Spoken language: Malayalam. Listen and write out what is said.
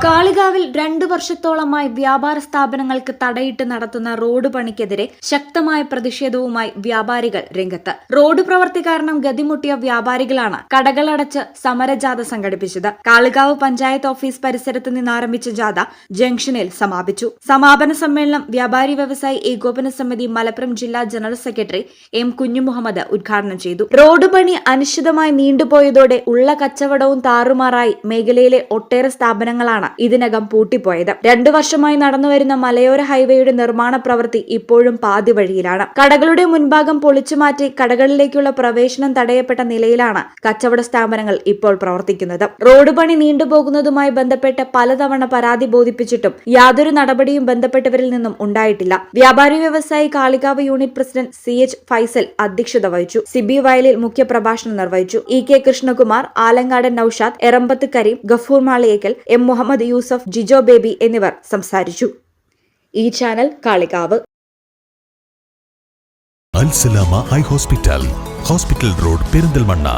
കാളികാവിൽ 2 വർഷത്തോളമായി വ്യാപാര സ്ഥാപനങ്ങൾക്ക് തടയിട്ട് നടത്തുന്ന റോഡ് പണിക്കെതിരെ ശക്തമായ പ്രതിഷേധവുമായി വ്യാപാരികൾ രംഗത്ത്. റോഡ് പ്രവൃത്തി കാരണം ഗതിമുട്ടിയ വ്യാപാരികളാണ് കടകളടച്ച് സമരജാഥ സംഘടിപ്പിച്ചത്. കാളികാവ് പഞ്ചായത്ത് ഓഫീസ് പരിസരത്ത് നിന്ന് ആരംഭിച്ച ജാഥ ജംഗ്ഷനിൽ സമാപിച്ചു. സമാപന സമ്മേളനം വ്യാപാരി വ്യവസായി ഏകോപന സമിതി മലപ്പുറം ജില്ലാ ജനറൽ സെക്രട്ടറി എം കുഞ്ഞുമുഹമ്മദ് ഉദ്ഘാടനം ചെയ്തു. റോഡ് പണി അനിശ്ചിതമായി നീണ്ടുപോയതോടെ ഉള്ള കച്ചവടവും താറുമാറായി മേഖലയിലെ ഒട്ടേറെ സ്ഥാപനങ്ങളാണ് ഇതിനകം പൂട്ടിപ്പോയത്. 2 വർഷമായി നടന്നുവരുന്ന മലയോര ഹൈവേയുടെ നിർമ്മാണ പ്രവൃത്തി ഇപ്പോഴും പാതി വഴിയിലാണ്. കടകളുടെ മുൻഭാഗം പൊളിച്ചുമാറ്റി കടകളിലേക്കുള്ള പ്രവേശനം തടയപ്പെട്ട നിലയിലാണ് കച്ചവട സ്ഥാപനങ്ങൾ ഇപ്പോൾ പ്രവർത്തിക്കുന്നത്. റോഡ് പണി നീണ്ടുപോകുന്നതുമായി ബന്ധപ്പെട്ട് പലതവണ പരാതി ബോധിപ്പിച്ചിട്ടും യാതൊരു നടപടിയും ബന്ധപ്പെട്ടവരിൽ നിന്നും ഉണ്ടായിട്ടില്ല. വ്യാപാരി വ്യവസായി Kalikavu unit president CH Faisal അധ്യക്ഷത വഹിച്ചു. സിബി വയലിൽ മുഖ്യപ്രഭാഷണം നിർവഹിച്ചു. EK കൃഷ്ണകുമാർ, ആലങ്ങാടൻ നൌഷാദ്, എറമ്പത്ത് കരീം, ഗഫൂർ മാളിയേക്കൽ, M മുഹമ്മദ് യൂസഫ്, ജിജോ ബേബി എന്നിവർ സംസാരിച്ചു. ഈ channel Kalikavu. Al Salama high hospital road Perinthalmanna.